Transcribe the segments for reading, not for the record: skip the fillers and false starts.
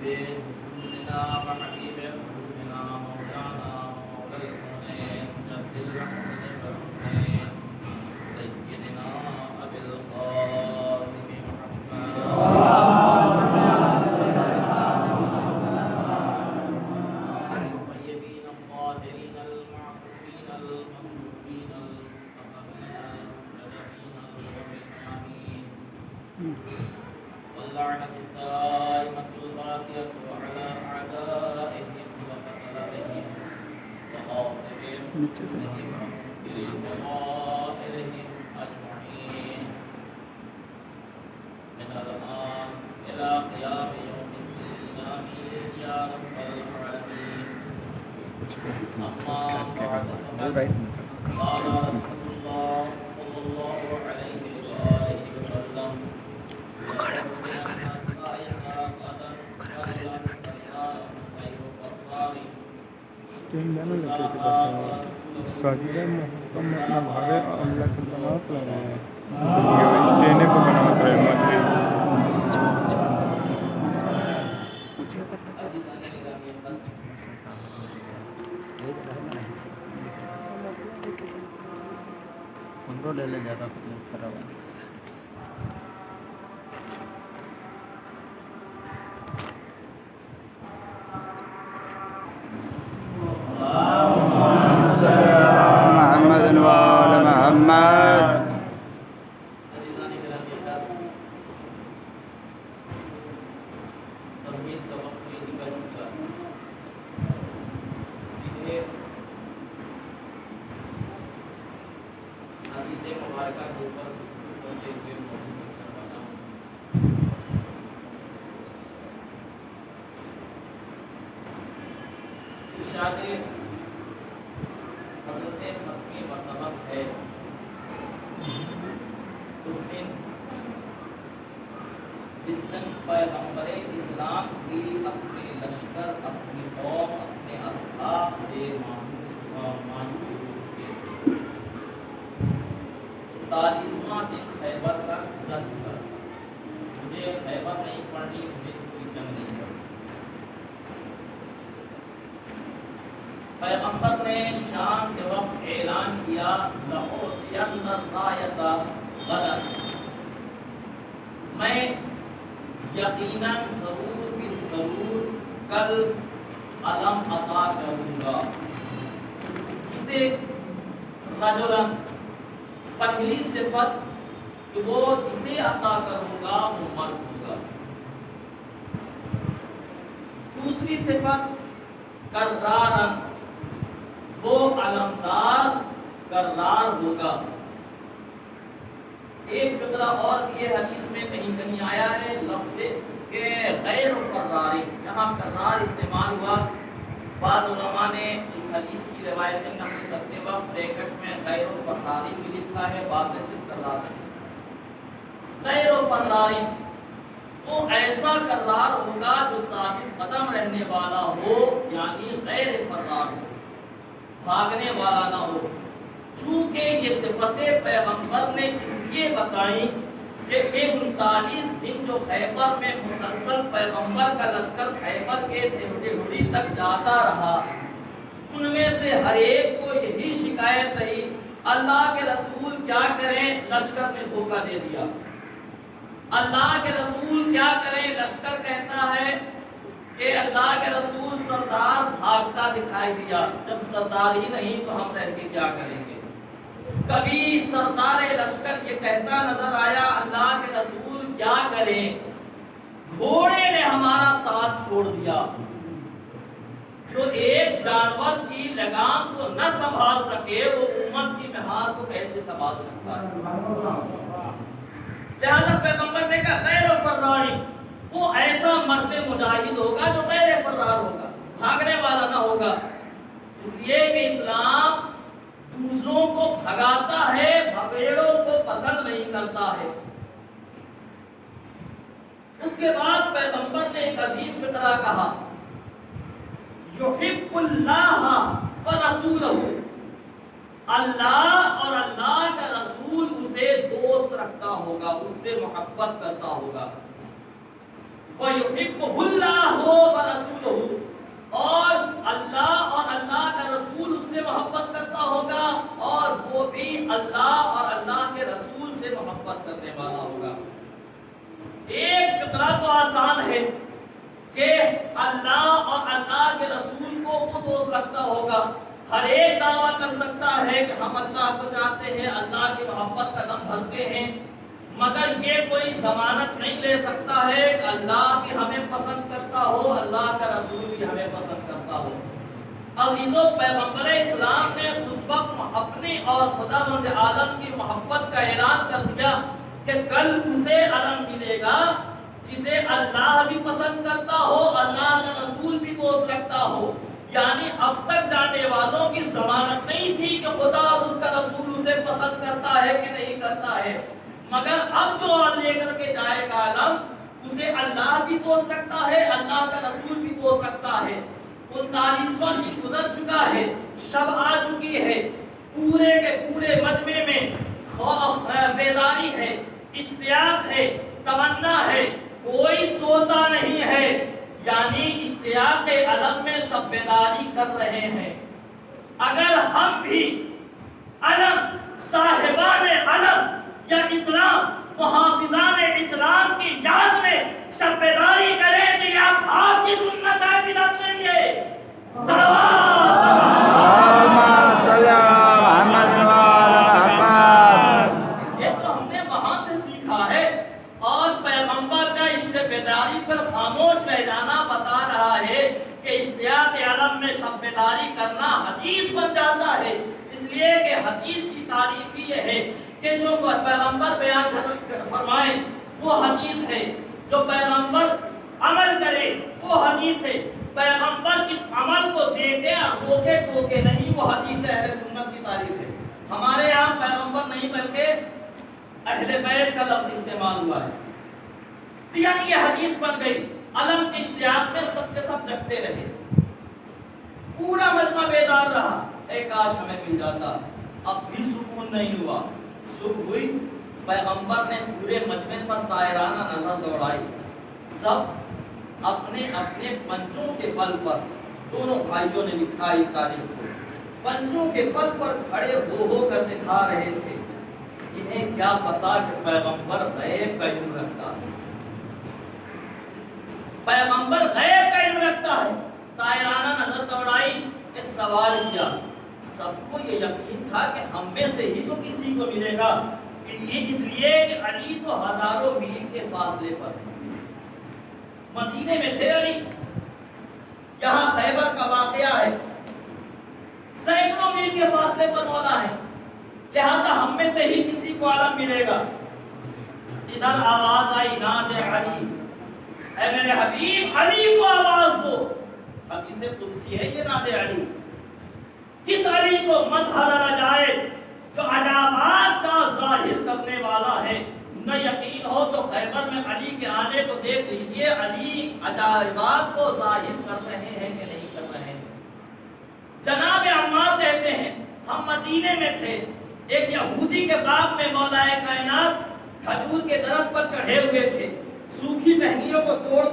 نفوسنا وحبيب قلوبنا مولانا ومولى الكونين جد الحسن والحسين سيدنا أبي القاسم محمد الطيبين الطاهرين المعصومين المحبوبين المقربين المجتبين المؤمنين واللعنة الدائمة الباقية على أعدائهم وقتلهم وغاصبهم وغائرهم أجمعين من الآن إلى قيام يوم الدين آمين يا رب العالمين. أما بعد فقد قال رسول الله صلى الله عليه وآله وسلم سجدہ محکم مطلب بھاگے اللہ سے بناس لگے اسٹینڈ پہ بناوت رہے مجلس کنٹرول لے زیادہ خراب ہے. محمد وآل محمد. جس دن پیغمبر اسلام کی اپنے لشکر اپنی قوم اپنے اصحاب سے مایوس ہو کے 40واں دن خیبر کا گزر چکا. مجھے خیبر نہیں پڑھنی, مجھے کوئی جنگ نہیں پڑھنی. پیغمبر نے شام کے وقت اعلان کیا لأعطین الرایۃ غدا, میں یقیناً ضرور بھی ضرور کل علم عطا کروں گا. اسے رجلاً پہلی صفت کہ وہ جسے عطا کروں گا وہ مرد ہوگا. دوسری صفت کرراراً, وہ علمدار کرار ہوگا. ایک فقرہ اور بھی ہے حدیث میں کہیں کہیں آیا ہے لفظ کہ غیر فراری, جہاں کرار استعمال ہوا بعض علماء نے اس حدیث کی روایتیں نقل کرتے وقت بریکٹ میں غیر فراری بھی لکھا ہے, بعض نے صرف کرار ہے. غیر فراری وہ ایسا کرار ہوگا جو ثابت قدم رہنے والا ہو, یعنی غیر فرار ہو, بھاگنے والا نہ ہو. چونکہ یہ صفتیں پیغمبر نے اس لیے بتائیں کہ یہ 39 دن جو خیبر میں مسلسل پیغمبر کا لشکر خیبر کے دہلی تک جاتا رہا, ان میں سے ہر ایک کو یہی شکایت رہی اللہ کے رسول کیا کریں, لشکر نے دھوکہ دے دیا. اللہ کے رسول کیا کریں, لشکر کہتا ہے کہ اللہ کے رسول سردار بھاگتا دکھائی دیا, جب سردار ہی نہیں تو ہم رہ کے کیا کریں گے. کبھی سردار لشکر یہ کہتا نظر آیا اللہ کے رسول کیا کریں, گھوڑے نے ہمارا ساتھ چھوڑ دیا. جو ایک جانور کی لگام کو نہ سنبھال سکے وہ امت کی مہار کو کیسے سنبھال سکتا ہے. لہذا پیغمبر نے کہا غیر فراری, وہ ایسا مرد مجاہد ہوگا جو غیر فرار ہوگا, بھاگنے والا نہ ہوگا. اس لیے کہ اسلام دوسروں کو بھگاتا ہے, بھگیڑوں کو پسند نہیں کرتا ہے. اس کے بعد پیغمبر نے ایک عظیم فقرہ کہا یحب اللہ ورسولہ, اللہ اور اللہ کا رسول اسے دوست رکھتا ہوگا, اس سے محبت کرتا ہوگا. وَيُحِبُّهُ اللَّهُ وَرَسُولُهُ، اور اللہ اور اللہ کا رسول اس سے محبت کرتا ہوگا اور وہ بھی اللہ اور اللہ کے رسول سے محبت کرنے والا ہوگا۔ ایک فقرہ تو آسان ہے کہ اللہ اور اللہ کے رسول کو وہ دوست رکھتا ہوگا۔ ہر ایک دعویٰ کر سکتا ہے کہ ہم اللہ کو چاہتے ہیں، اللہ کی محبت کا دم بھرتے ہیں، مگر یہ کوئی ضمانت نہیں لے سکتا ہے کہ اللہ بھی ہمیں پسند کرتا ہو، اللہ کا رسول بھی ہمیں پسند کرتا ہو۔ عزیزو، پیغمبر اسلام نے اس وقت اپنی اور خداوند عالم کی محبت کا اعلان کر دیا کہ کل اسے علم ملے گا جسے اللہ بھی پسند کرتا ہو، اللہ کا رسول بھی دوست رکھتا ہو۔ یعنی اب تک جانے والوں کی ضمانت نہیں تھی کہ خدا اور اس کا رسول اسے پسند کرتا ہے کہ نہیں کرتا ہے، مگر اب جو لے کر کے جائے گا علم، اسے اللہ بھی دوست رکھتا ہے، اللہ کا رسول بھی دوست رکھتا ہے۔ 39واں دن گزر چکا ہے، شب آ چکی ہے، پورے کے پورے مجمع میں بیداری ہے، اشتیاق ہے، تمنا ہے، کوئی سوتا نہیں ہے، یعنی اشتیاق علم میں سب بیداری کر رہے ہیں۔ اگر ہم بھی علم، صاحبان علم یا اسلام، محافظان اسلام کی یاد میں سب بیداری کریں تو یہ اصحاب کی سنت ہے، بدعت نہیں ہے۔ یہ تو ہم نے وہاں سے سیکھا ہے، اور پیغمبر کا اس سے بیداری پر خاموش رہ جانا بتا رہا ہے کہ اشتیاق علم میں شب بیداری کرنا حدیث بن جاتا ہے۔ اس لیے کہ حدیث کی تعریف یہ ہے کہ جو پیغمبر بیان فرمائے وہ حدیث ہے، جو پیغمبر عمل کرے وہ حدیث ہے، پیغمبر جس عمل کو دیکھے روکے ٹوکے نہیں، وہ حدیث اہل سنت کی تعریف ہے۔ ہمارے یہاں پیغمبر نہیں بلکہ اہل بیت کا لفظ استعمال ہوا ہے، تو یعنی یہ حدیث بن گئی۔ علم کے اشتیاق میں سب کے سب جگتے رہے، پورا مجمع بیدار رہا، اے کاش ہمیں مل جاتا۔ اب بھی سکون نہیں ہوا، صبح ہوئی، پیغمبر نے پورے مجمع پر طائرانہ نظر دوڑائی، سب اپنے اپنے پنجوں کے بل پر، دونوں بھائیوں نے لکھا اس تاریخ کو، پنجوں کے بل پر کھڑے ہو کر دکھا رہے تھے۔ انہیں کیا پتا کہ پیغمبر غیب کا علم رکھتا ہے، پیغمبر غیب کا علم رکھتا ہے۔ طائرانہ نظر دوڑائی، ایک سوال کیا، سب کو یہ یقین تھا کہ ہم میں سے ہی تو کسی کو ملے گا، اس لیے کہ علی تو ہزاروں میل کے فاصلے پر، مدینے میں تھے علی، یہاں خیبر کا واقعہ ہے، سینکڑوں میل کے فاصلے پر مولا ہے، لہذا ہم میں سے ہی کسی کو علم ملے گا۔ ادھر آواز آئی، نادے علی، اے میرے حبیب علی کو آواز دو۔ حدیث قدسی ہے یہ، نادے علی، کس علی کو؟ مظہر رجائے، جو عجائبات کا ظاہر کرنے والا ہے۔ نہ یقین ہو تو خیبر میں علی کے آنے کو دیکھ لیجئے، علی عجائبات کو ظاہر کر رہے ہیں کہ نہیں کر رہے ہیں۔ جناب عمار کہتے ہیں ہم مدینے میں تھے، ایک یہودی کے باغ میں مولا کائنات کھجور کے درخت پر چڑھے ہوئے تھے، سوکھی ٹہنیوں کو توڑ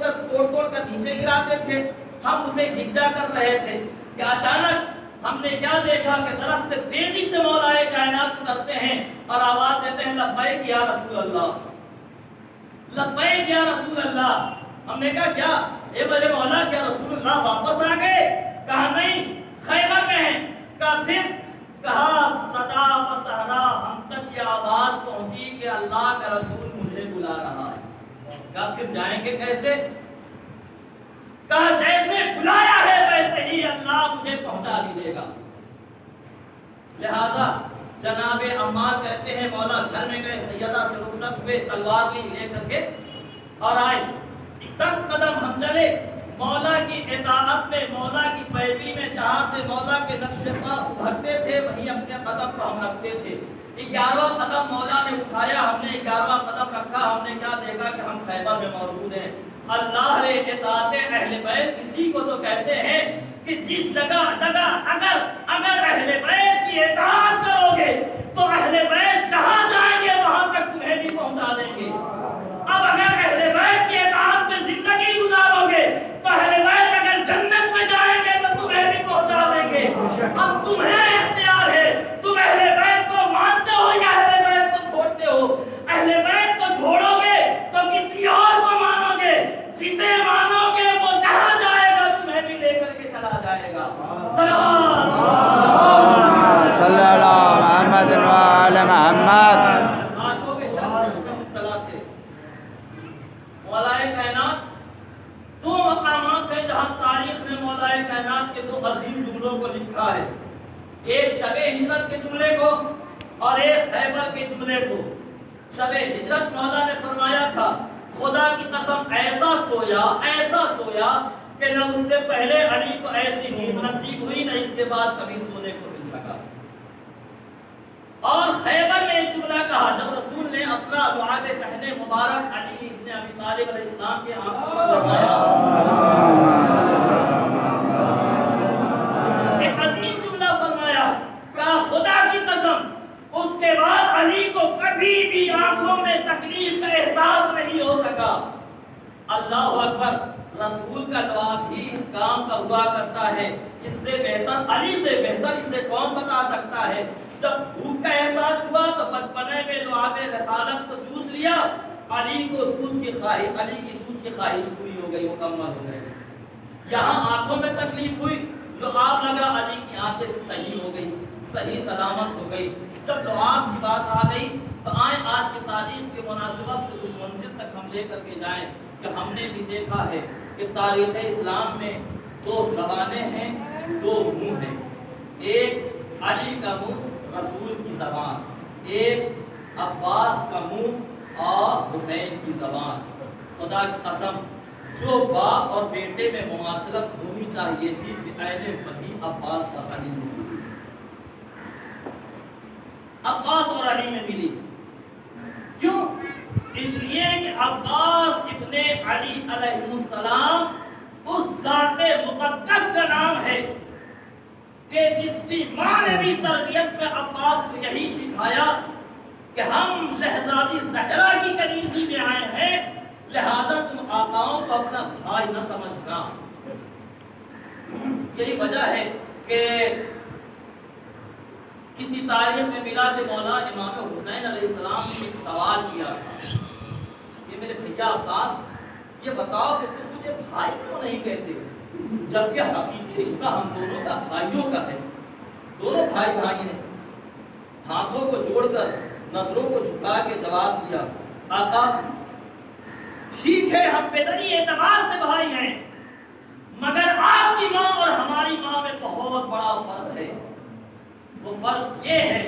کر نیچے گراتے تھے، ہم اسے گھٹجا کر رہے تھے کہ اچانک ہم نے کیا دیکھا کہ درخت سے تیزی سے مولا کائنات اترتے ہیں اور آواز دیتے ہیں، لبیک یا رسول اللہ، لبیک یا رسول اللہ۔ ہم نے کہا کیا اے میرے مولا، کیا رسول اللہ واپس آ گئے؟ کہا نہیں، خیبر میں ہیں۔ کہا پھر؟ کہا صدا و صحرا، ہم تک یہ آواز پہنچی کہ اللہ کا رسول مجھے بلا رہا ہے۔ کہا پھر جائیں گے کیسے؟ کہا جیسے بلایا ہے ویسے ہی اللہ مجھے پہنچا بھی دے گا۔ لہذا جناب عمار کہتے ہیں مولا گھر میں گئے، سیدہ سے رخصت ہوئے، تلوار لے کر کے اور آئے، 10 قدم ہم چلے، مولا کی اطاعت میں، مولا کی پیروی میں، جہاں سے مولا کے نقش پا ابھرتے تھے وہیں اپنے قدم کو ہم رکھتے تھے۔ 11واں قدم مولا نے اٹھایا، ہم نے 11واں قدم رکھا، ہم نے کیا دیکھا کہ ہم خیبر میں موجود ہیں۔ اللہ نے اطاعت اہل بیت اسی کو تو کہتے ہیں کہ جس جگہ اگر اہل بیت کی اطاعت کرو گے تو اہل بیت جہاں جائیں گے وہاں تک تمہیں بھی پہنچا دیں گے۔ اب اگر اہل بیت کی اطاعت میں زندگی جہاں تاریخ میں مولا کائنات کے 2 عظیم جملوں کو لکھا ہے، ایک شب ہجرت کے جملے کو اور ایک خیبر کے جملے کو۔ شب ہجرت مولا نے فرمایا تھا خدا کی قسم ایسا سویا کہ نہ اس سے پہلے علی کو ایسی نیند نصیب ہوئی نہ اس کے بعد کبھی سونے کو مل سکا۔ اور خیبر میں ایک جملہ کہا جب رسول نے اپنا لعاب کہنے مبارک علی ابن ابی طالب علیہ السلام کے آنکھوں میں لگایا، ایک عظیم جملہ فرمایا، کہا خدا کی قسم اس کے بعد علی کو کبھی بھی آنکھوں میں تکلیف کا احساس نہیں ہو سکا۔ اللہ اکبر، رسول کا لعاب ہی اس کام کا ہوا کرتا ہے، اس سے بہتر علی سے بہتر اسے کون بتا سکتا ہے۔ جب بھوک کا احساس ہوا تو بچپنے میں لعاب رسالت کو چوس لیا، علی کی دودھ کی خواہش پوری ہو گئی، مکمل ہو گئی۔ یہاں آنکھوں میں تکلیف ہوئی، لعاب لگا، علی کی آنکھیں صحیح ہو گئی، صحیح سلامت ہو گئی۔ جب لعاب کی بات آ گئی تو آئیں آج کی تاریخ کے مناسبت سے اس منزل تک ہم لے کر کے جائیں کہ ہم نے بھی دیکھا ہے کہ تاریخ اسلام میں 2 زبانیں ہیں، 2 منہ ہیں، ایک علی کا منہ رسول کی زبان، ایک عباس کا منہ اور حسین کی زبان۔ خدا کی قسم جو باپ اور بیٹے میں مماثلت ہونی چاہیے تھی عین وہی عباس اور علی میں ملی، عباس اور علی میں ملی۔ کیوں؟ اس لیے کہ عباس ابن علی علیہ السلام اس ذات مقدس کا نام ہے کہ جس کی ماں نے بھی تربیت میں عباس کو یہی سکھایا کہ ہم شہزادی زہرا کی کنیزی میں آئے ہیں، لہذا تم آقاؤں کو اپنا بھائی نہ سمجھنا۔ یہی وجہ ہے کہ کسی تاریخ میں ملا کہ مولا امام حسین علیہ السلام نے ایک سوال کیا تھا کہ میرے بھیا عباس یہ بتاؤ کہ تم مجھے بھائی کیوں نہیں کہتے، جبکہ حقیقی رشتہ ہم دونوں کا بھائیوں کا ہے، دونوں بھائی ہیں۔ ہاتھوں کو جوڑ کر نظروں کو جھکا کے جواب دیا، آقا ٹھیک ہے ہم پیدری اعتبار سے بھائی ہیں، مگر آپ کی ماں اور ہماری ماں میں بہت بڑا فرق ہے۔ وہ فرق یہ ہے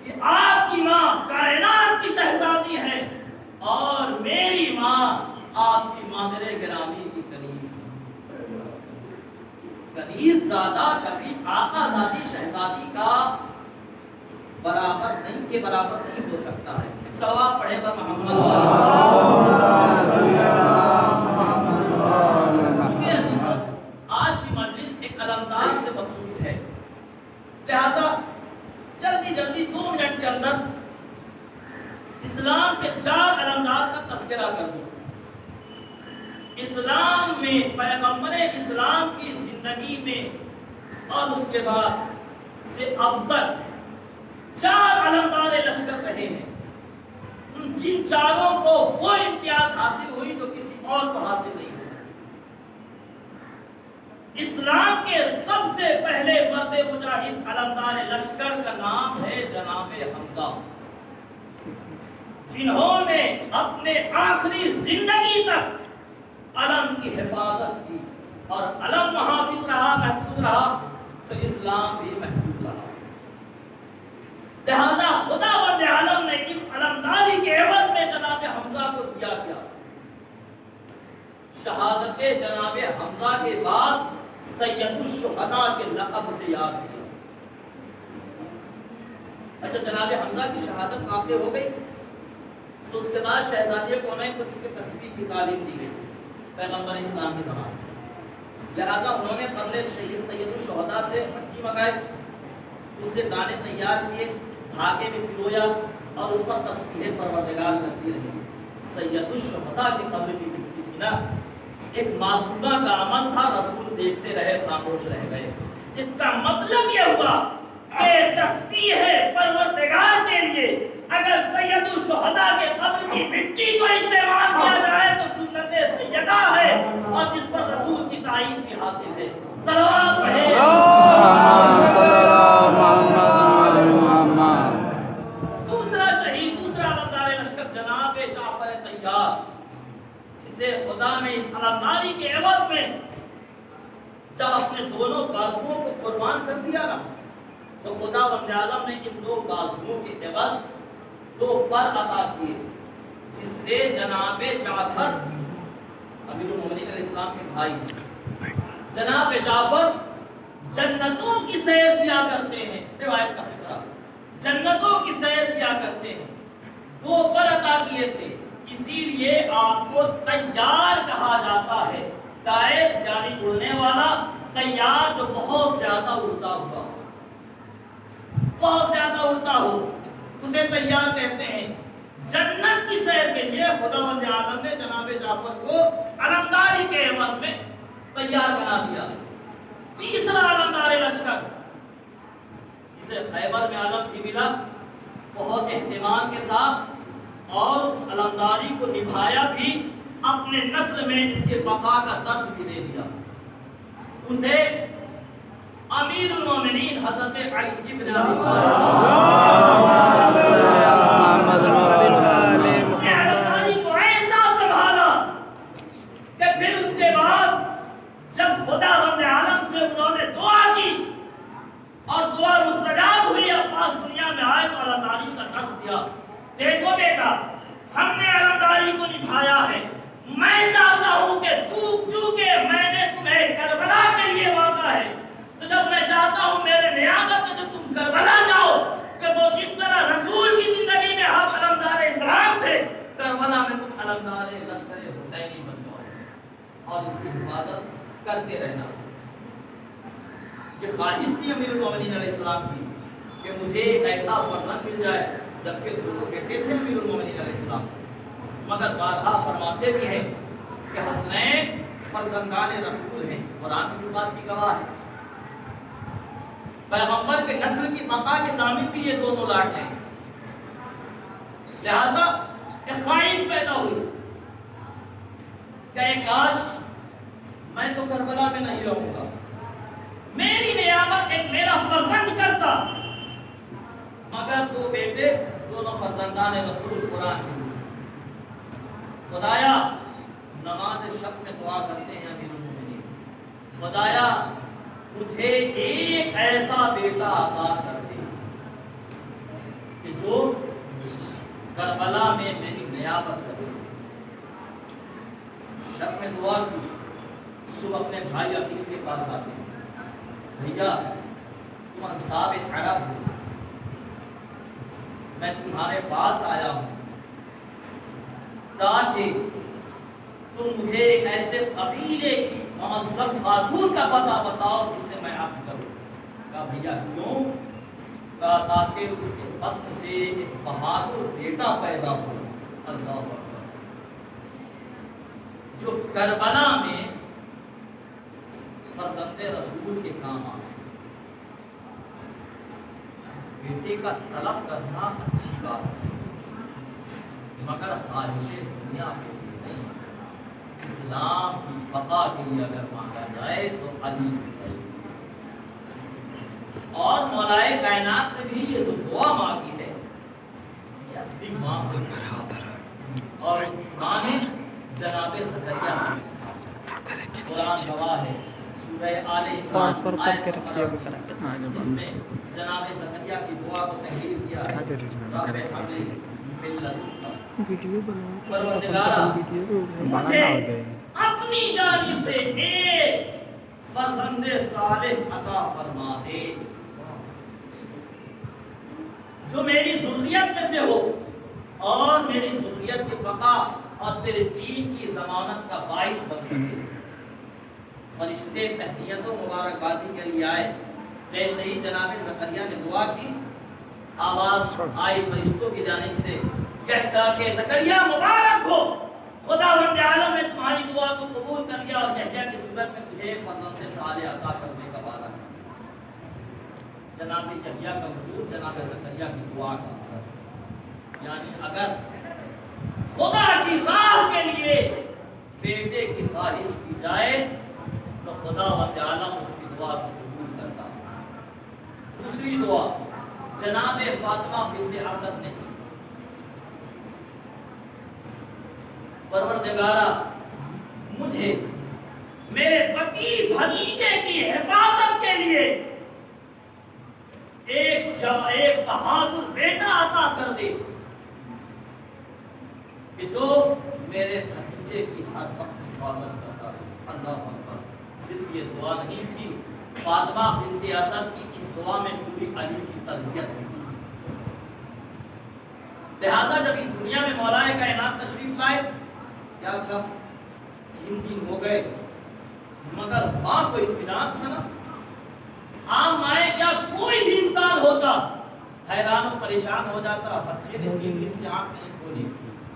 کہ آپ کی ماں کائنات کی شہزادی ہے اور میری ماں آپ کی مادر گرامی کی کنیز ہے۔ کنیز زادہ کبھی آقا زادی شہزادی کا برابر نہیں ہو سکتا ہے۔ سوال پڑھے پر محمد آج کی مجلس ایک علمدار سے مخصوص ہے، لہذا جلدی 2 منٹ کے اندر اسلام کے 4 علمدار کا تذکرہ کر دوں۔ اسلام میں پیغمبر اسلام کی زندگی میں اور اس کے بعد سے اب تک 4 علمدار لشکر رہے ہیں، جن 4 کو وہ امتیاز حاصل ہوئی جو کسی اور کو حاصل نہیں ہو سکی۔ اسلام کے سب سے پہلے مرد مجاہد علمدار لشکر کا نام ہے جناب حمزہ، جنہوں نے اپنے آخری زندگی تک علم کی حفاظت کی، اور علم محفوظ رہا تو اسلام بھی محفوظ رہا۔ لہذا خدا بند عالم نے اس علمداری کے عوض میں جناب حمزہ کو دیا کیا؟ شہادت جناب حمزہ کے بعد سید الشہداء کے لقب سے یاد کیا۔ اچھا جناب حمزہ کی شہادت واقع ہو گئی تو اس کے بعد شہزادی کونین کو چونکہ تسبیح کی تعلیم دی گئی پیغمبر اسلام کے زمانے، لہذا انہوں نے قبر سید الشہداء سے مٹی منگائی، اس سے دانے تیار کیے، دھاگے میں پرویا اور اس پر تسبیح پروردگار کرتی رہی۔ سید الشہداء کی قبر کی مٹی تھی نا، ایک معصومہ کا عمل تھا، رسول دیکھتے رہے، خاموش رہ گئے۔ اس کا مطلب یہ ہوا کہ تسبیح پروردگار کے لیے اگر سید الشہداء کے قبر کی مٹی کو استعمال کیا جائے تو سنت سیدہ ہے، اور جس پر رسول کی تعین بھی حاصل ہے۔ صلوات پڑھیں۔ دوسرا شہید، دوسرا علمدار لشکر جناب جعفر طیار، جسے خدا نے اس علمداری کے عوض میں جب اپنے دونوں بازوؤں کو قربان کر دیا نا تو خدا وند عالم نے ان دو بازوؤں کے عوض دو پر عطا کیے، جس سے جناب جعفر امیر المومنین علیہ السلام کے بھائی جناب جعفر جنتوں کی سیر کیا کرتے ہیں، روایت کا فکرہ جنتوں کی سیر کیا کرتے ہیں، دو پر عطا کیے تھے، اسی لیے آپ کو طیار کہا جاتا ہے۔ طائر یعنی اڑنے والا، طیار جو بہت زیادہ اڑتا ہوا، بہت زیادہ اڑتا ہو اسے طیار کہتے ہیں۔ جنت کی سیر کے لیے خداوند عالم نے جناب جعفر کو علمداری کے عوض میں طیار بنا دیا۔ تیسرا علمدار لشکر جسے خیبر میں علم بھی ملا، بہت اہتمام کے ساتھ اور اس علمداری کو نبھایا بھی، اپنے نسل میں اس کے بقا کا درس بھی دے دیا۔ اسے امیر المومنین حضرت علی بن ابی طالب کو ایسا سنبھالا کہ پھر اس کے بعد جب خداوند عالم سے انہوں نے دعا کی اور دعا مستجاب ہوئی، عباس دنیا میں آئے تو علمداری کا درس دیا۔ دیکھو بیٹا، ہم نے علمداری کو نبھایا ہے، میں چاہتا ہوں کہ چونکہ میں نے تمہیں کربلا کے لیے واقع ہے، تو جب میں چاہتا ہوں میرے نیابت میں جو تم کربلا جاؤ، کہ وہ جس طرح رسول کی زندگی میں ہم علمدار اسلام تھے، کربلا میں تم علمدار لشکر حسینی بن جاؤ اور اس کی حفاظت کرتے رہنا۔ یہ خواہش تھی امیر المومنین علیہ السلام کی کہ مجھے ایک ایسا فرزند مل جائے، جبکہ دونوں بیٹے تھے امیر المومنین علیہ السلام، مگر بارہا فرماتے بھی ہیں کہ حسنین فرزندان رسول ہیں، قرآن کی اس بات کی گواہ ہے۔ پیغمبر کے نسل کی بقا کے ضامن بھی یہ دونوں لاڈلے ہیں، لہذا ایک خواہش پیدا ہوئی کہ کاش میں تو کربلا میں نہیں رہوں گا، میری نیابت ایک میرا فرزند کرتا، مگر دو بیٹے دونوں فرزندان رسول قرآن کے خدایا نماز شب میں دعا کرتے ہیں امیر المومنین، خدایا مجھے ایک ایسا بیٹا عطا کر دے کہ جو کربلا میں میری نیابت کر سکے۔ شب میں دعا کی، صبح اپنے بھائی عقیل کے پاس آتے ہیں، بھیا تم انصاب عرب ہو، میں تمہارے پاس آیا ہوں تاکہ تم مجھے ایک ایسے قبیلے کی معظم خاتون کا پتہ بتاؤ جس سے میں عقد کروں۔ کہا بھیا کیوں؟ کہا تاکہ اس کے بطن سے ایک بہادر بیٹا پیدا ہو، اللہ اکبر، جو کربلا میں فرزند رسول کے کام آ سکے۔ بیٹے کا طلب کرنا اچھی بات ہے، مگر خواہش دنیا کے لیے نہیں، اسلام کی بقا کے لیے اگر مانگا جائے تو علی ہے۔ اور مولائے کائنات نے بھی یہ جو دعا مانگی ہے یہ اپنی ماں سے اور ماں نے جناب زکریا سے، قرآن گواہ ہے، سورہ آل عمران آیت نمبر جس میں جناب زکریا کی دعا کو تحریر کیا ہے، رب ہب لی من لدنک پروردگارا مجھے اپنی جانب سے ایک فرزند صالح عطا فرما دے جو میری ذریت میں سے ہو اور میری ذریت کی بقا اور تیرے دین کی ضمانت کا باعث بن سکے۔ فرشتے تہنیت و مبارکبادی کے لیے آئے، جیسے ہی جناب زکریا نے دعا کی، آواز آئی فرشتوں کی جانب سے کہتا کہ زکریا مبارک ہو، خداوند عالم نے تمہاری دعا کو قبول کر لیا اور یحییٰ کی صورت میں تجھے فرزند صالح عطا کرنے کا وعدہ ہے۔ جناب یحییٰ کا وجود جناب زکریا کی دعا کا اثر، یعنی اگر خدا کی راہ کے لیے بیٹے کی خواہش کی جائے تو خداوند عالم اس کی دعا کو قبول کرتا ہے۔ دوسری دعا جناب فاطمہ بنت اسد نے کی، پروردگارا مجھے میرے پتی بھتیجے کی حفاظت کے لیے ایک بہادر بیٹا عطا کر دے کہ جو میرے بھتیجے کی ہر وقت حفاظت کرتا ہے۔ اللہ اکبر۔ صرف یہ دعا نہیں تھی، فاطمہ بنت اسد کی اس دعا میں پوری علی کی تربیت ہوئی تھی۔ لہذا جب اس دنیا میں مولا کائنات تشریف لائے، کیا تھا؟ 3 دن ہو گئے، مگر ماں کو اطمینان تھا نا۔ عام مائیں کیا کوئی بھی انسان ہوتا حیران و پریشان ہو جاتا، بچے نے 3 دن سے آنکھ نہیں کھولی،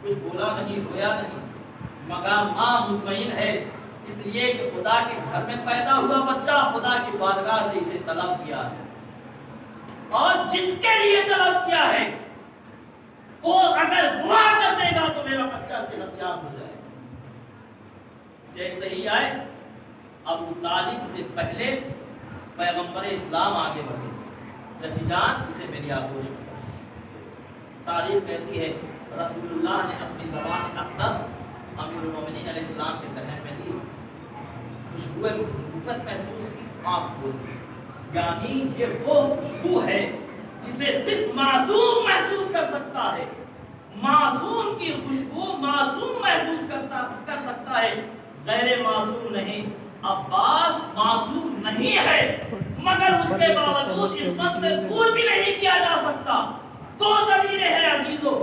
کچھ بولا نہیں، رویا نہیں، مگر ماں مطمئن ہے، اس لیے کہ خدا کے گھر میں پیدا ہوا بچہ خدا کی بارگاہ سے اسے طلب کیا ہے، اور جس کے لیے طلب کیا ہے وہ اگر دعا کر دے گا تو میرا بچہ صحت یاب ہو جائے۔ جیسے ہی آئے ابو طالب سے پہلے پیغمبر اسلام آگے بڑھے، چچی جان اسے میری آغوش میں۔ تاریخ کہتی ہے رسول اللہ نے اپنی زبان اقدس امیر المومنین علیہ السلام کے دہن میں دی، خوشبو نبوت محسوس کی، آنکھ کھول دی۔ یعنی یہ وہ خوشبو ہے جسے صرف معصوم محسوس کر سکتا ہے۔ معصوم کی خوشبو معصوم محسوس کر سکتا ہے، غیر معصوم نہیں۔ عباس معصوم نہیں ہے، مگر اس کے باوجود عصمت سے دور بھی نہیں کیا جا سکتا۔ 2 دلیلیں ہیں عزیزو۔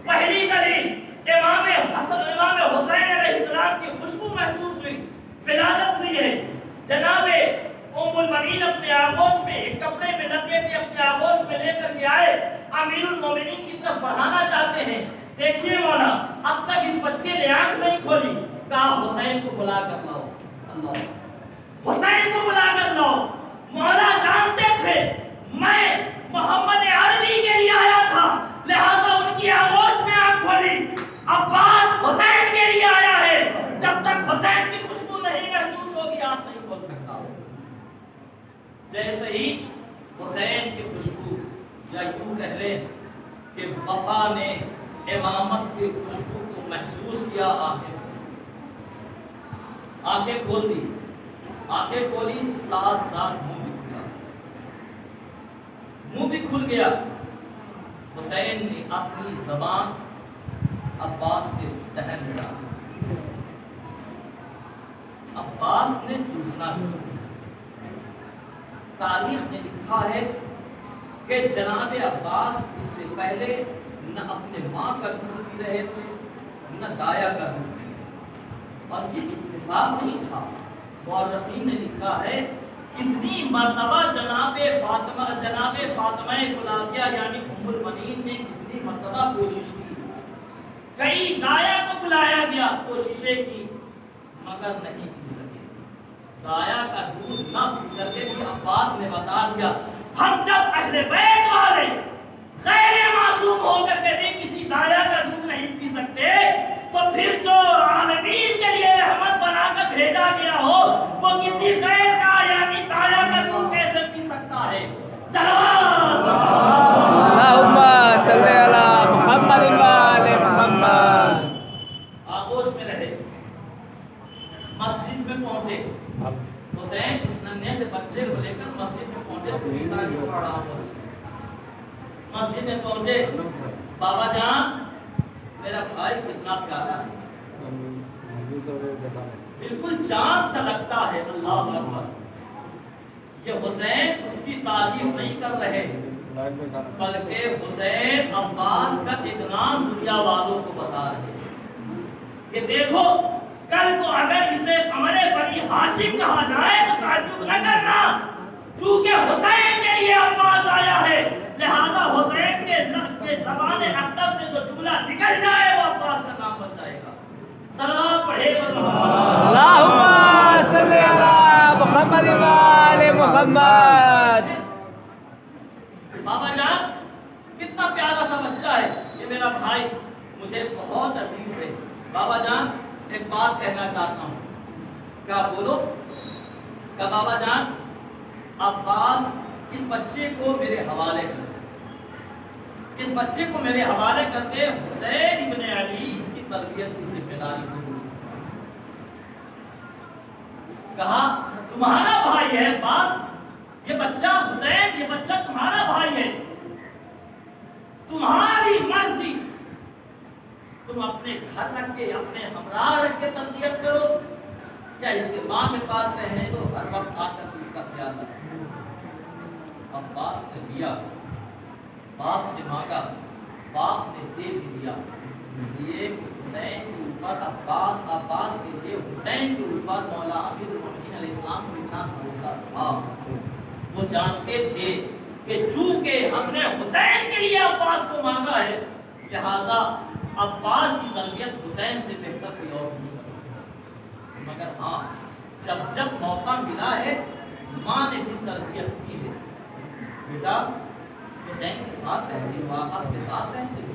پہلی دلیل امام حسین علیہ السلام کی خوشبو محسوس ہوئی، ولادت ہوئی ہے۔ جناب ام المنین اپنے آغوش میں ایک کپڑے میں لپیٹ کے اپنے آغوش میں لے کر کے آئے، امیر المومنین کی طرف بڑھانا چاہتے ہیں۔ دیکھیے مولا، اب تک اس بچے نے آنکھ نہیں کھولی، کہا حسین کو بلا کر لاؤ۔ اللہ، حسین کو بلا کر لاؤ۔ مولا جانتے تھے میں محمد عربی کے لیے آیا تھا، لہذا ان کی آغوش میں آنکھ کھولی۔ عباس حسین کے لیے آیا ہے، جب تک حسین کی خوشبو نہیں محسوس ہوگی آنکھ نہیں کھول سکتا۔ جیسے ہی حسین کی خوشبو، یا یوں کہہ لیں کہ وفا نے امامت کی خوشبو کو محسوس کیا، آنکھیں کھول دی، آنکھیں کھولی، ساتھ ساتھ منہ بھی کھل گیا۔ حسین نے اپنی زبان عباس کے دہن میں ڈالی، عباس نے چوسنا شروع کیا۔ تاریخ میں لکھا ہے کہ جناب عباس اس سے پہلے نہ اپنے ماں کا دودھ پی رہے تھے نہ دایا کا دودھ پی رہے تھے، اور یہ اتفاق نہیں تھا۔ مورخین نے لکھا ہے کتنی مرتبہ جناب فاطمہ گلابیہ یعنی ام المنین نے کتنی مرتبہ کوشش کی، کئی دایا کو بلایا گیا، کوششیں کی، مگر نہیں پی سکے۔ دایا کا دودھ نہ پی کر کے بھی عباس نے بتا دیا، ہم جب اہل بیت والے غیر معصوم ہو کر کے بھی کسی دایا کا دودھ نہیں پی سکتے، تو پھر جو عالمین کے لیے رحمت بنا کر بھیجا گیا ہو وہ کسی غیر کا یعنی دایا کا دودھ کیسے پی سکتا ہے؟ صلوات اللہم صلی علی محمد و آل محمد۔ آغوش میں رہے، مسجد میں پہنچے، حسین اس ننھے سے بچے کو لے کر مسجد میں پہنچے، پوری تاریخ پڑھ رہا ہوں۔ مسجد میں پہنچے، بابا جان میرا بھائی کتنا پیارا ہے، بالکل چاند سا لگتا ہے۔ اللہ اکبر۔ یہ حسین اس کی تعریف نہیں کر رہے، بلکہ حسین عباس کا اطمینان دنیا والوں کو بتا رہے کہ دیکھو کل کو اگر اسے قمر بنی ہاشم کہا جائے تو تعجب نہ کرنا، چونکہ حسین کے لیے عباس آیا ہے، لہذا حسین کے زبان اقدس سے جو جملہ نکل جائے وہ عباس کا نام بن جائے گا۔ صلوات پڑھے اللہم صلی علی محمد و آل محمد۔ بابا جان کتنا پیارا سا بچہ ہے، یہ میرا بھائی مجھے بہت عزیز ہے۔ بابا جان ایک بات کہنا چاہتا ہوں۔ کیا بولو؟ کہ بابا جان عباس اس بچے کو میرے حوالے کر دے، اس بچے کو میرے حوالے کر دے، حسین ابن علی اس کی تربیت کی ذمہ داری ہوگی۔ کہا تمہارا بھائی ہے عباس، یہ بچہ حسین، یہ بچہ تمہارا بھائی ہے، تمہاری مرضی، تم اپنے گھر رکھ کے اپنے ہمراہ رکھ کے تربیت کرو یا اس کے ماں کے پاس رہنے دو، ہر وقت آ کر اس کا خیال رکھو۔ عباس نے دیا، باپ سے مانگا، باپ نے دے بھی دیا، اس لیے حسین کے اوپر عباس کے لیے حسین کے اوپر مولا امیر المومنین علیہ السلام کو اتنا بھروسہ تھا۔ وہ جانتے تھے کہ چونکہ ہم نے حسین کے لیے عباس کو مانگا ہے، لہذا عباس کی تربیت حسین سے بہتر کوئی اور نہیں کر سکتا۔ مگر ہاں، جب موقع ملا ہے، ماں نے بھی تربیت کی ہے، بیٹا حسین کے ساتھ رہتے ہو، عباس کے ساتھ رہتے ہو،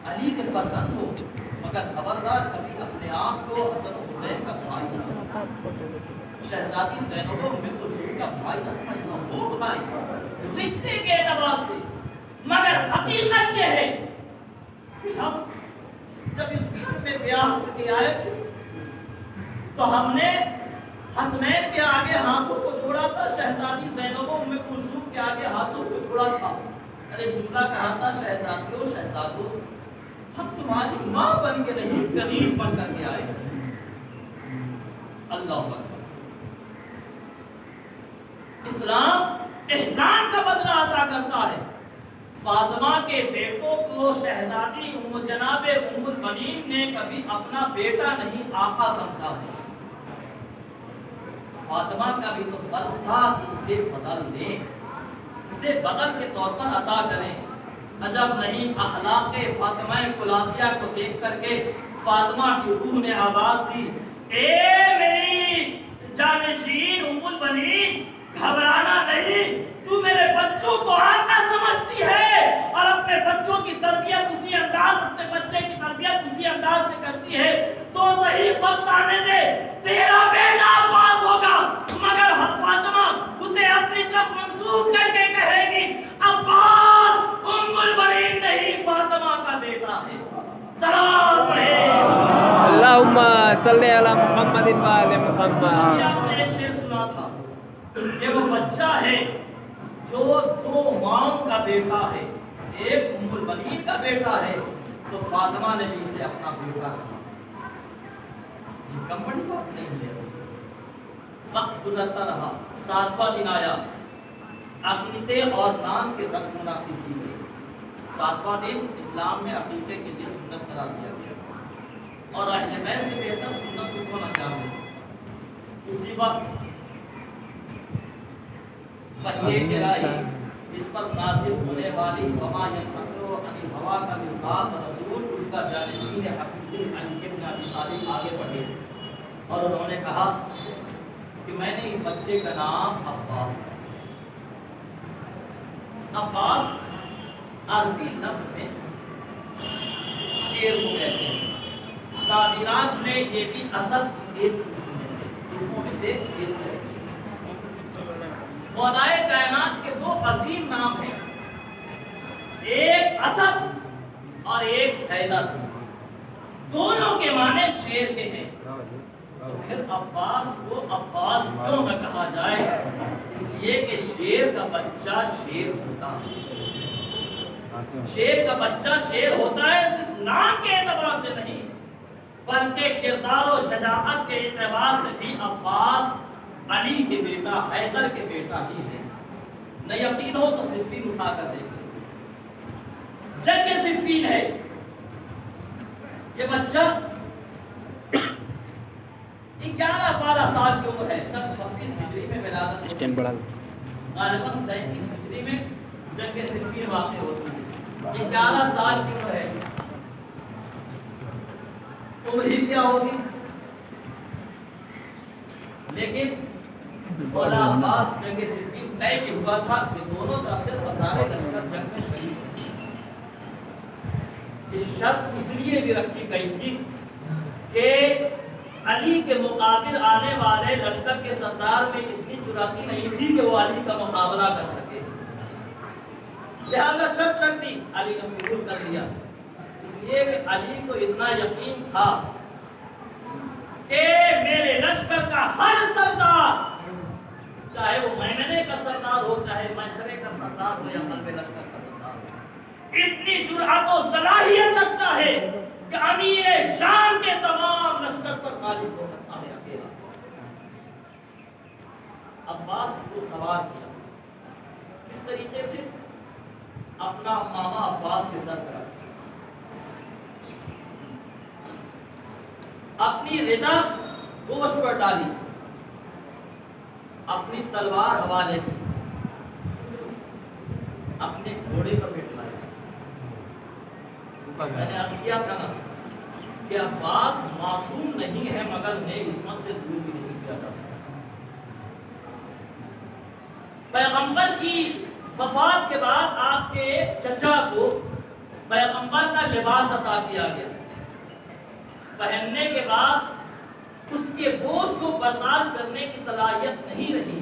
علی کے فرزند ہو، مگر خبردار کبھی اپنے آپ کو حسن حسین کا بھائی نہ سمجھنا، شہزادی زینب ام کلثوم کا بھائی نہ سمجھنا، وہ بھائی رشتے کے اعتبار سے، مگر حقیقت یہ ہے کہ ہم جب اس گھر میں بیاہ کر کے آئے تھے تو ہم نے حسنین کے آگے ہاتھوں کو جوڑا تھا، شہزادی زینب ام کلثوم کے آگے ہاتھوں کو جوڑا تھا، اور ایک جملہ کہا تھا، شہزادیوں شہزادوں ہم تمہاری ماں بن کے نہیں، کنیز بن کر کے آئے۔ اللہ اکبر۔ اسلام احسان کا بدلہ عطا کرتا ہے۔ فاطمہ کے بیٹوں کو شہزادی جناب ام البنین نے کبھی اپنا بیٹا نہیں آقا سمجھا۔ فاطمہ کا بھی تو فرض تھا کہ اسے بدل دیں، اسے بدل کے طور پر عطا کریں۔ عجب نہیں، اخلاق فاطمہ کلابیہ کو دیکھ کر کے فاطمہ کی روح نے آواز دی، اے میری جانشین ام البنین، گھبرانا نہیں، تو میرے بچوں کو آقا سمجھتی ہے اور اپنے بچوں کی تربیت اسی انداز، اپنے بچے کی تربیت اسی انداز سے کرتی ہے تو صحیح وقت آنے دے، تیرا بیٹا عباس ہوگا، مگر فاطمہ اسے اپنی طرف منسوب کر کے کہے گی عباس ام البنین نہیں، فاطمہ کا بیٹا ہے۔ سلام پڑھے اللہم صلی علی محمد و آل محمد۔ آپ نے ایک شعر سنا تھا، یہ وہ بچہ ہے جو دو ماں کا بیٹا ہے، ایک ام البنین کا بیٹا ہے، تو فاطمہ نے بھی اسے اپنا بیٹا کہا۔ یہ کم بڑی بات نہیں ہے۔ وقت گزرتا رہا، 7واں دن آیا، عقیقے اور نام کے رسم منعقد کی گئی۔ 7واں دن اسلام میں عقیقے کے لیے سنت قرار دیا گیا، اور اہل بیت سے بہتر سنت کو کون انجام دے سکتا۔ اسی وقت وحی الہی جس پر نازل ہونے والی وما ينطق عن الهوى کا مصداق رسول، اس کا جانشین حقیقی علی بن ابی طالب آگے بڑھے اور انہوں نے کہا کہ میں نے اس بچے کا نام عباس رکھا۔ عباس عربی لفظ میں شیر کو کہتے ہیں۔ تعبیرات میں یہ بھی اسد کی ایک قسموں میں سے ایک قسم۔ خدائے کائنات کے دو عظیم نام ہیں، ایک اسد اور ایک حیدر، دونوں کے معنی شیر کے ہیں۔ تو پھر عباس کو عباس کیوں نہ کہا جائے؟ اس لیے کہ شیر کا بچہ شیر ہوتا ہے، شیر کا بچہ شیر ہوتا ہے، صرف نام کے اعتبار سے نہیں بلکہ کردار و شجاعت کے اعتبار سے بھی عباس علی کے بیٹا، حیدر کے بیٹا ہی ہے۔ نہ یقین ہو تو صفین اٹھا کر دیکھ لیں، جنگ صفین ہے، یہ بچہ 11-12 سال کی عمر ہے، سن 36 ہجری میں ولادت ہوتی ہے، غالباً 37 ہجری میں جنگ صفین واقع ہوتی ہے۔ 11 سال کی عمر ہے، عمر ہی کیا ہوگی؟ لیکن مولا عباس جنگ صفین طے کی ہوا تھا کہ دونوں طرف سے سردار لشکر جنگ میں شریک ہیں۔ اس شرط اس لیے بھی رکھی گئی تھی کہ علی کے مقابل آنے والے لشکر کے سردار میں اتنی جراتی نہیں تھی کہ وہ علی کا مقابلہ کر سکے، لہذا شرط رکھ دی، علی نے قبول کر لیا، اس لیے کہ علی کو اتنا یقین تھا کہ میرے لشکر کا ہر چاہے وہ میمنے کا سردار ہو، چاہے میسرے کا سردار ہو یا قلب لشکر کا سردار ہو، اتنی جرأت و صلاحیت رکھتا ہے کہ امیر شام کے تمام لشکر پر غالب ہو سکتا ہے اکیلا۔ عباس کو سوار کیا، کس طریقے سے؟ اپنا ماما عباس کے سر پر اپنی ردا گوشت پر ڈالی، اپنی تلوار حوالے کی، اپنے گھوڑے پر بٹھایا۔ میں نے عرض کیا تھا نا کہ عباس معصوم نہیں ہے، مگر نیک عصمت سے دور بھی نہیں کیا جا سکتا۔ پیغمبر کی وفات کے بعد آپ کے چچا کو پیغمبر کا لباس عطا کیا گیا، پہننے کے بعد اس کے بوجھ کو برداشت کرنے کی صلاحیت نہیں رہی،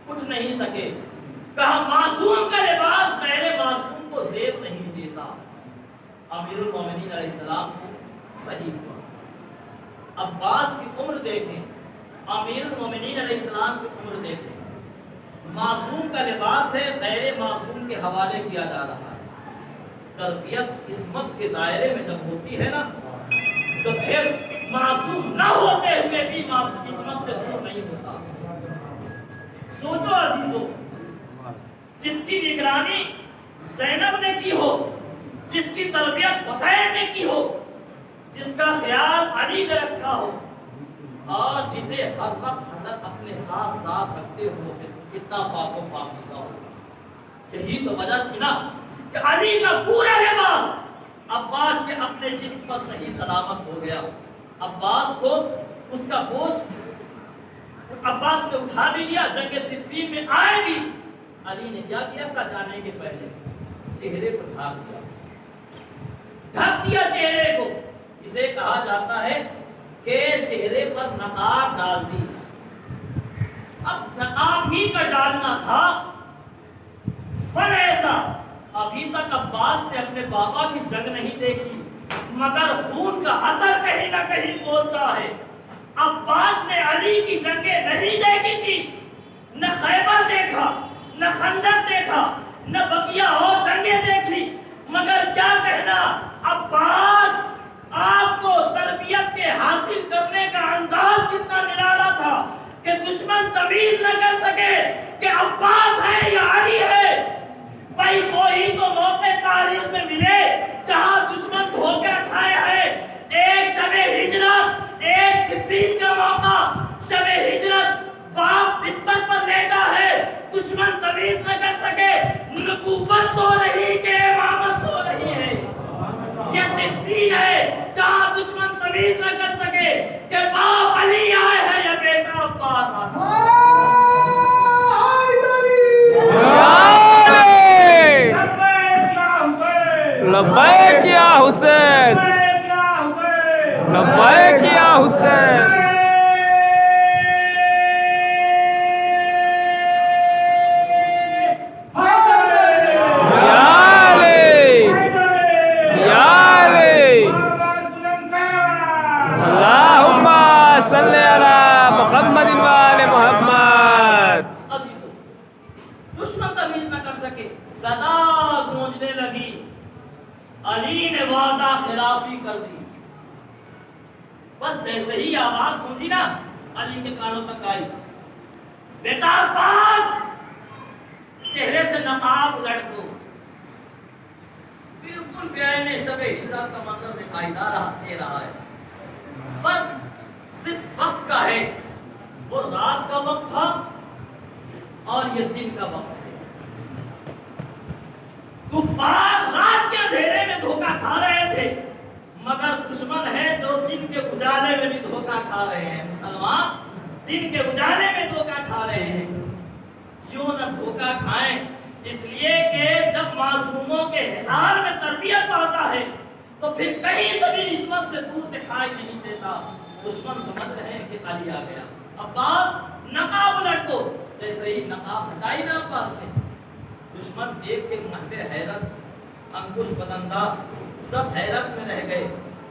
اٹھ نہیں سکے۔ کہا معصوم کا لباس غیر معصوم کو زیب نہیں دیتا۔ امیر المومنین علیہ السلام کو صحیح ہوا۔ عباس کی عمر دیکھیں، امیر المومنین علیہ السلام کی عمر دیکھیں، معصوم کا لباس ہے، غیر معصوم کے حوالے کیا جا رہا ہے۔ تربیت عصمت کے دائرے میں جب ہوتی ہے نا تو پھر معصوم نہ ہوتے ہوئے بھی معصوم عصمت سے دور نہیں ہوتا۔ سوچو عزیزو، جس کی نگرانی زینب نے کی ہو، جس کی تربیت حسین نے کی ہو، جس کا خیال علی نے رکھا ہو، اور جسے ہر وقت حضرت اپنے ساتھ ساتھ رکھتے ہو، کتنا پاک و پاکیزہ ہوگا۔ یہی تو وجہ تھی نا کہ علی کا پورا لباس عباس کے اپنے جسم پر صحیح سلامت ہو گیا۔ عباس کو اس کا بوجھ عباس نے اٹھا بھی لیا، جنگ صفین میں آئے بھی۔ علی نے کیا کیا تھا جانے کے پہلے؟ چہرے کو ڈھک دیا چہرے کو۔ اسے کہا جاتا ہے کہ چہرے پر نقاب ڈال دی۔ اب نقاب ہی کا ڈالنا تھا، فن ایسا ابھی تک عباس نے اپنے بابا کی جنگ نہیں دیکھی، مگر خون کا اثر کہیں نہ کہیں بولتا ہے۔ عباس نے علی کی جنگیں نہیں دیکھی تھی، نہ خیبر دیکھا، نہ خندق دیکھا، نہ بقیہ اور جنگیں دیکھی، مگر کیا کہنا، عباس آپ کو تربیت کے حاصل کرنے کا انداز کتنا نرالا تھا کہ دشمن تمیز نہ کر سکے کہ عباس ہے یا علی ہے۔ بھائی کوئی تو موقع تاریخ میں ملے جہاں دشمن دھوکہ کھائے ہیں۔ ایک شب ہجرت، ایک صفین کا موقع، شب ہجرت، باپ بستر پر لیٹا ہے، دشمن تمیز نہ کر سکے نبوت سو رہی کہ امامت سو رہی ہے۔ یہ صفین ہے جہاں دشمن تمیز نہ کر سکے کہ باپ علی آئے ہیں یا بیٹا عباس آتا ہے۔ لبیک یا حسین، لبیک یا حسین۔ علی نے وعدہ خلافی کر دی۔ بس جیسے ہی آواز گونجی نا علی کے کانوں تک آئی، بیٹا عباس چہرے سے نقاب الٹ دو۔ بالکل بیان شب ہجرت کا منظر دکھائی دے رہا ہے، فرق صرف وقت کا ہے، وہ رات کا وقت تھا اور یہ دن کا وقت ہے۔ کفار رات کے اندھیرے میں دھوکہ کھا رہے تھے، مگر دشمن ہے جو دن کے اجالے میں بھی دھوکہ کھا رہے ہیں۔ مسلمان دن کے اجالے میں دھوکہ کھا رہے ہیں۔ کیوں نہ دھوکہ کھائیں؟ اس لیے کہ جب معصوموں کے حصار میں تربیت پاتا ہے تو پھر کہیں سے بھی نسبت سے دور دکھائی نہیں دیتا۔ دشمن سمجھ رہے ہیں کہ علی آ گیا۔ عباس نقاب الٹ دو، جیسے ہی نقاب ہٹائی نا عباس نے، دشمن دیکھ کے محو حیرت، انکش بدندہ سب حیرت میں رہ گئے۔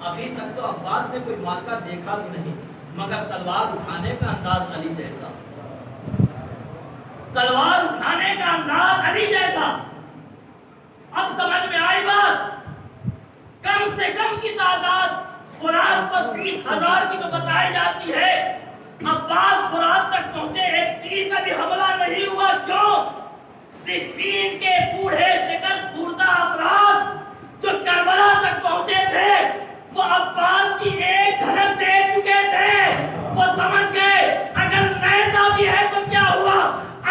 ابھی تک تو عباس نے کوئی مارکا دیکھا بھی نہیں، مگر تلوار اٹھانے کا انداز علی جیسا۔ تلوار اٹھانے کا انداز علی جیسا. اب سمجھ میں آئی بات. کم سے کم کی تعداد فرات پر 20,000 کی جو بتائی جاتی ہے. عباس فرات تک پہنچے, ایک تیر کا بھی حملہ نہیں ہوا. کیوں؟ صفین کے بوڑھے شکست خوردہ افراد جو کربلا تک پہنچے تھے وہ عباس کی ایک جھلک دیکھ چکے تھے. وہ سمجھ گئے اگر نیزہ بھی ہے تو کیا ہوا,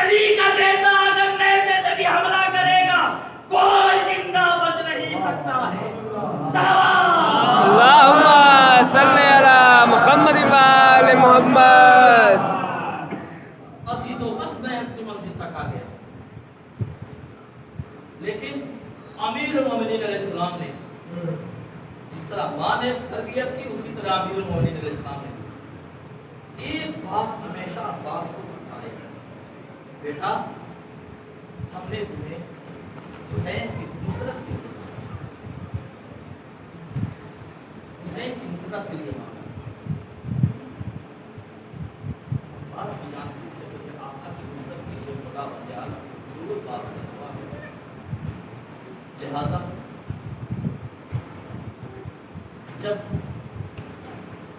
علی کا بیٹا اگر نیزے سے بھی حملہ کرے گا کوئی زندہ بچ نہیں سکتا ہے. اللہم صلی علی محمد و آل محمد. عزیزو بس میں اپنی منزل تک آ گیا, لیکن امیر المومنین علیہ السلام نے جس طرح ماں نے تربیت کی اسی طرح امیر المومنین علیہ السلام نے ایک بات ہمیشہ عباس کو بتائی, بیٹا ہم نے تمہیں حسین کی نصرت کے لیے مانگا. عباس کی جانتی تھے کہ آقا کی نصرت کے لیے خدا بندیال ضرور بات نے دعا ہے. لہذا جب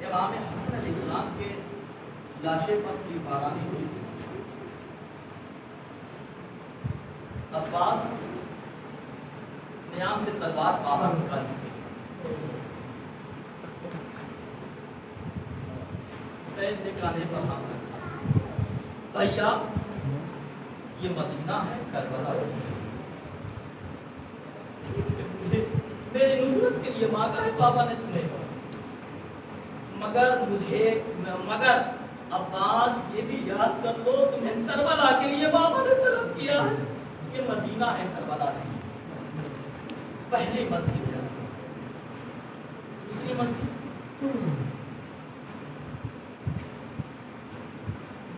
امام حسن علیہ السلام کے لاشے پر کی بارانی ہوئی تھی, عباس نیام سے تلوار باہر نکال چکے تھے. حسین نے کاندھے پر ہاتھ رکھا, بھیا یہ مدینہ ہے کربلا ہے, مجھے میری نصرت کے لیے مانگا ہے بابا نے تمہیں, مگر عباس یہ بھی یاد کر لو تمہیں کربلا کے لیے بابا نے طلب کیا ہے, یہ مدینہ ہے کربلا نہیں. پہلی منزل ہے, دوسری منزل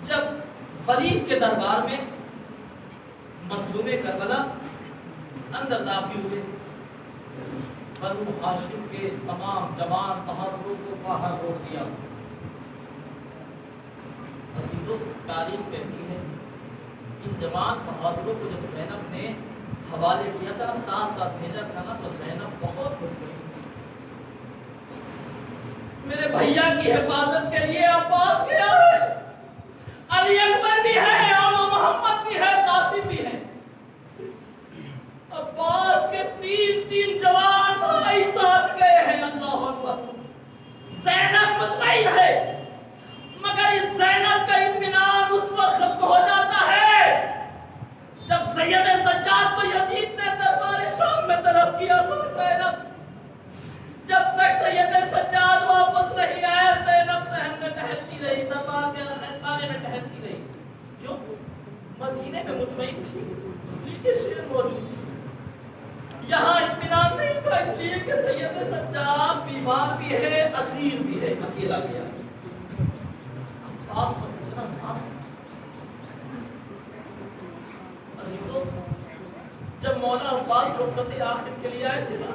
جب ولید کے دربار میں مظلوم کربلا اندر داخل ہوئے, بنو ہاشم کے تمام جوان بہادروں کو باہر روک دیا. عزیزوں تاریخ کہتی ہے ان جوان بہادروں کو جب زینب نے حوالے کیا تھا, ساتھ ساتھ بھیجا تھا نا, تو زینب بہت خوش ہوئی. میرے بھیا کی حفاظت کے لیے عباس گیا ہے, علی اکبر بھی ہے, اور محمد بھی ہے, قاسم بھی ہے. عباس کے تین جوان بھائی ساتھ گئے ہیں. اللہ اکبر. زینب مطمئن ہے, مگر اس زینب کا اطمینان اس وقت ختم ہو جاتا ہے جب سید سجاد کو یزید نے دربار شام میں طلب کیا تھا. زینب جب تک سید سجاد واپس نہیں آیا زینب صحن میں ٹہلتی رہی, دربار کے خانے میں ٹہلتی رہی. کیوں؟ مدینے میں مطمئن تھی, اس لیے کہ شیر موجود تھی. یہاں اطمینان نہیں تھا, اس لیے کہ سید سجاد بیمار بھی ہے, اسیر بھی ہے, اکیلا گیا. عباس پر کتنا ناز تھا. عزیزوں جب مولا عباس رخصت آخر کے لیے آئے تھے نا,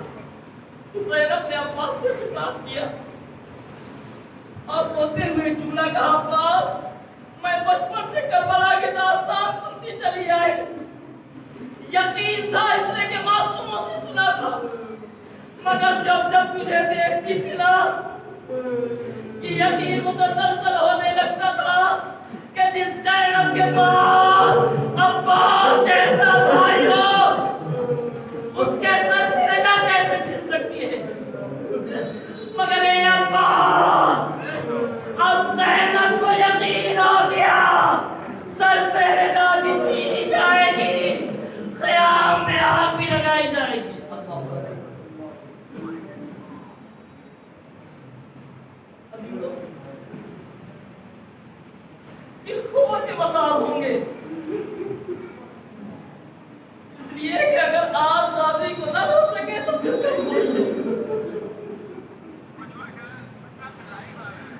تو زینب نے عباس سے خطاب کیا اور روتے ہوئے جملہ کہا, عباس میں بچپن سے کربلا کی داستان سنتی چلی آئی, یقین تھا اس نے کہ معصوموں سے سنا تھا, مگر جب تجھے دیکھتی تھی نا یہ یقین متزلزل ہونے لگتا تھا کہ جس زینب کے پاس عباس جیسا بھائی ہو اس کے سر سے رجا کیسے چھن سکتی ہے. مگر اے عباس اب زینب کو یقین ہو گیا سر سے رجا بھی چھینی جائے گی, قیام میں آگ بھی لگائی جائے گی. دل کھول کے مساب ہوں گے, اس لیے کہ اگر آج غازی کو نہ رو سکے تو پھر کبھی نہیں.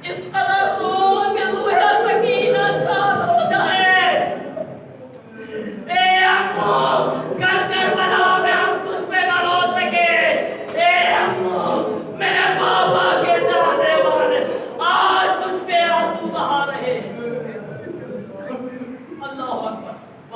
اس قدر رو کہ روح سکینہ شاد ہو جائے. اے امو کربلا میں ہم تجھ پہ نہ رو سکے, اے امو میرے بابا کے جانے والے آج تجھ پہ آنسو بہا رہے ہیں. اللہ اکبر.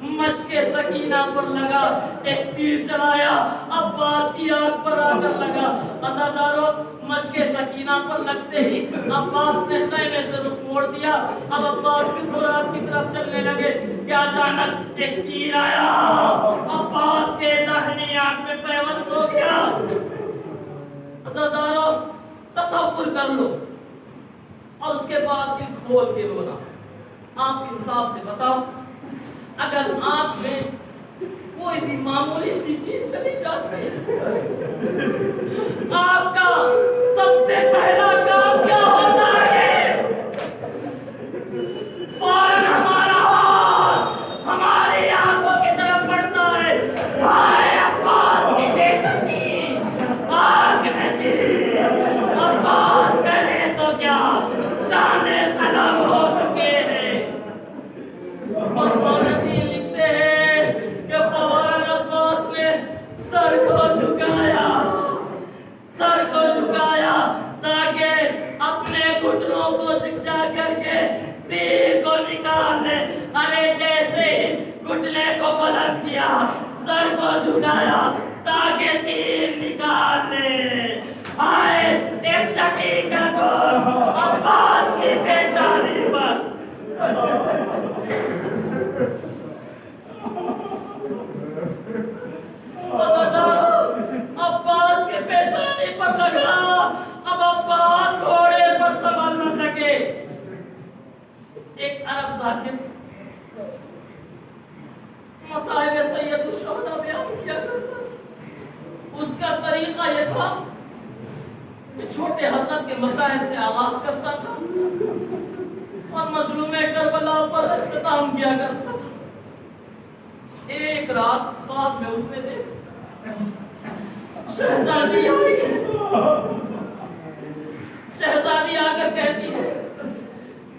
مشق سکینہ پر لگا، ایک تیر چلایا، عباس کی آنکھ پر آ کر لگا۔ عزادارو مشق سکینہ پر لگتے ہی عباس نے خیمے سے رخ موڑ دیا۔ اب عباس بھی فرات کی طرف چلنے لگے کہ اچانک ایک تیر آیا، عباس کے داہنی آنکھ میں پیوست ہو گیا۔ عزادارو تصور کر لو اور اس کے بعد دل کھول کے رونا۔ آپ انصاف سے بتاؤ، اگر آنکھ میں کوئی بھی معمولی سی چیز چلی جاتی ہے، آپ کا سب سے پہلا کام کیا ہوتا ہے؟ فوراً ہمارا ہاتھ ہماری آنکھوں کی طرف بڑھتا ہے۔ ہائے عباس کی بے کسی، آنکھ میں تیر، عباس کرے تو کیا شان قلم ہو چکے ہیں۔ مورخین لکھتے ہیں کہ فوراً عباس نے سر کو جھکایا تاکہ اپنے گھٹنوں کو جھکا کر کے تیر کو نکال لے۔ ارے جیسے ہی گھٹنے کو بلند کیا، سر کو جھکایا تاکہ تیر نکال لے۔ آئے ایک شکی کا گول عباس کی پیشانی پر۔ عباس کے پیشانی پر لگا۔ اب عباس گھوڑے پر سنبھل نہ سکے۔ ایک عرب ذاکر مصائب سید الشہداء بیان کیا کرتا تھا۔ اس کا طریقہ یہ تھا کہ چھوٹے حضرت کے مصائب سے آغاز کرتا تھا اور مظلوم کربلا پر اختتام کیا کرتا تھا۔ ایک رات خواب میں اس نے دیکھا شہزادی آئی، شہزادی آ کر کہتی ہے،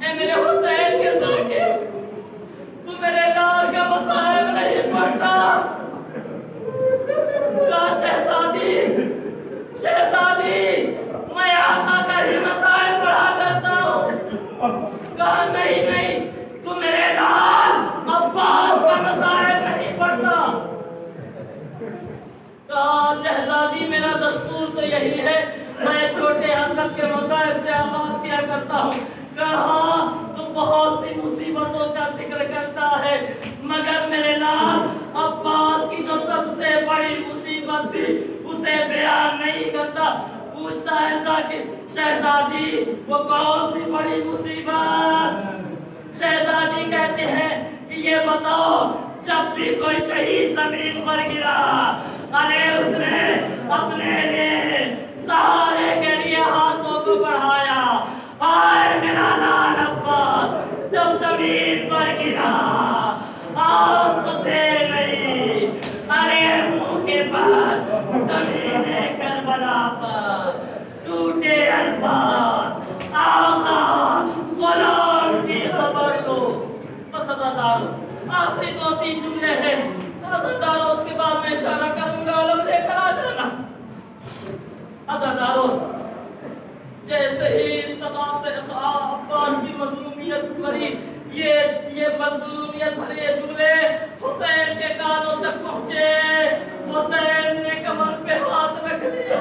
اے میرے حسین کے ذاکر، تو میرے لال کا مصائب نہیں پڑھتا۔ کہا شہزادی میں آقا کا ہی مصائب پڑھا کرتا ہوں۔ کہا نہیں تو میرے لال عباس کا مصائب نہیں پڑھتا۔ کہا شہزادی میرا دستور تو یہی ہے، میں چھوٹے حضرت کے مصائب سے آغاز کیا کرتا ہوں۔ کہا تو بہت سی مصیبتوں کا ذکر کرتا ہے، مگر میرے لال عباس کی جو سب سے بڑی مصیبت تھی اسے بیان نہیں کرتا۔ پوچھتا ہے ذاکر شہزادی وہ کون سی بڑی مصیبت؟ شہزادی کہتے ہیں کہ یہ بتاؤ، جب بھی کوئی شہید زمین پر گرا، ارے اس نے اپنے لیے سہارے کے لیے ہاتھوں کو بڑھایا۔ آئے میرا لال عباس جب زمین پر گرا، آپ تو تھے نہیں، ارے منہ کے بعد زمین کربلا پر ٹوٹے الفاظ، آقا غلام کی خبر دو۔ بس عزادارو آخری 2-3 جملے ہیں، عزادارو اس کے بعد میں اشارہ کروں گا، علم لے کر آ جانا۔ عزادارو جیسے ہی استغاث سے عباس کی مظلومیت بھری یہ مظلومیت بھرے جملے حسین کے کانوں تک پہنچے، حسین نے کمر پہ ہاتھ رکھ لیا،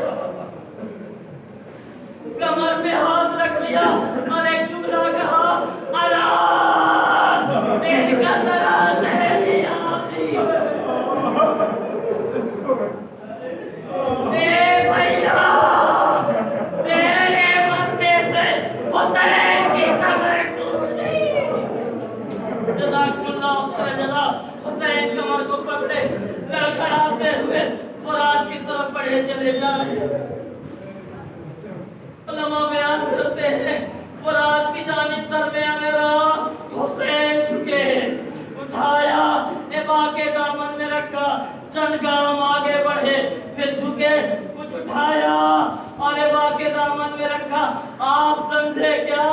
کمر پہ ہاتھ رکھ لیا اور ایک جملہ کہا، الان ان کا ذرا ذہنی آخری اے بھیا تیرے مرنے سے حسین کی کمر ٹوٹ گئی۔ جزاک اللہ خیر جزا۔ حسین کمر کو پکڑے لڑکھڑاتے ہوئے فرات کی طرف بڑھے چلے جا رہے۔ علماء بیان کرتے ہیں فرات کی جانب درمیان راہ حسین جھکے، اٹھایا ابا کے دامن میں رکھا، چند گام آگے بڑھے، پھر جھکے، کچھ اٹھایا اور ابا کے دامن میں رکھا۔ آپ سمجھے کیا؟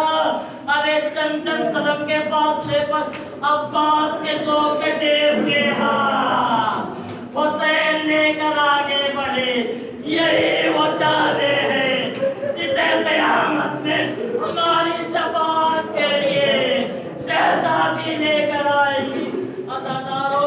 ارے چند قدم کے فاصلے پر عباس کے 2 کٹے ہوئے ہاتھ حسین لے کر آگے بڑھے۔ یہی وہ شان ہے جسے قیامت میں ہماری شفاعت کے لیے شہزادی لے کر آئے گی۔ عزادارو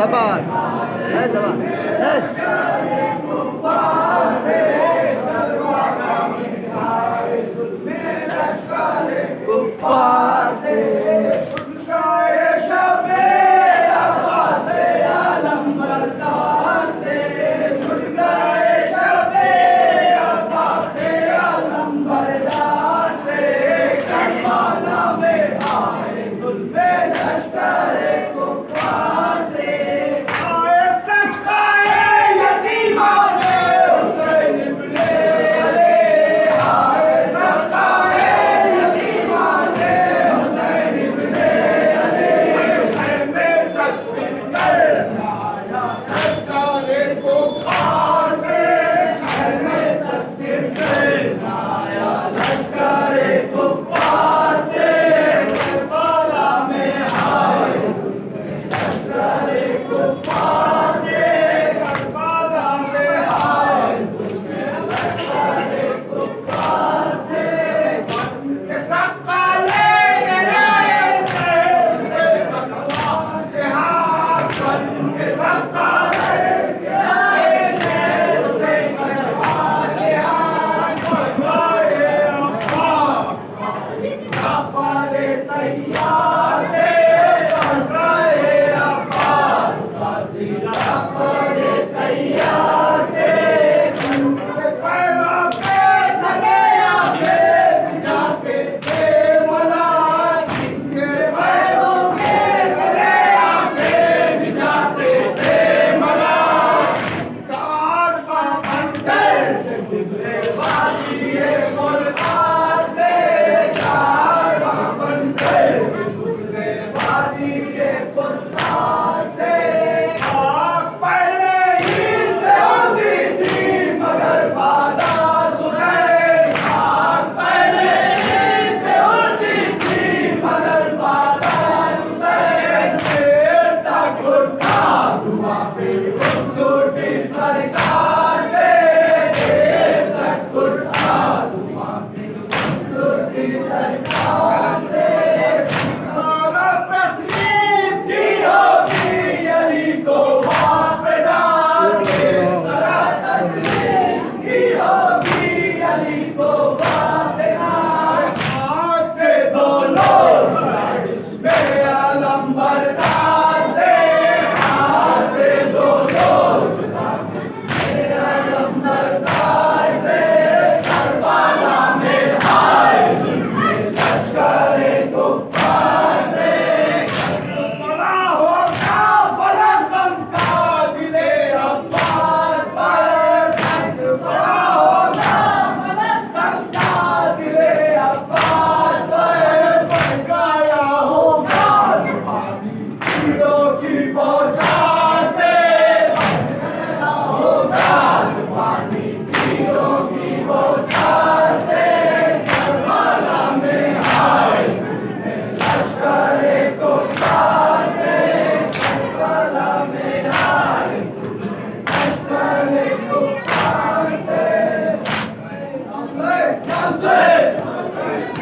Sabar. Sabar.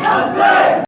Nasıl?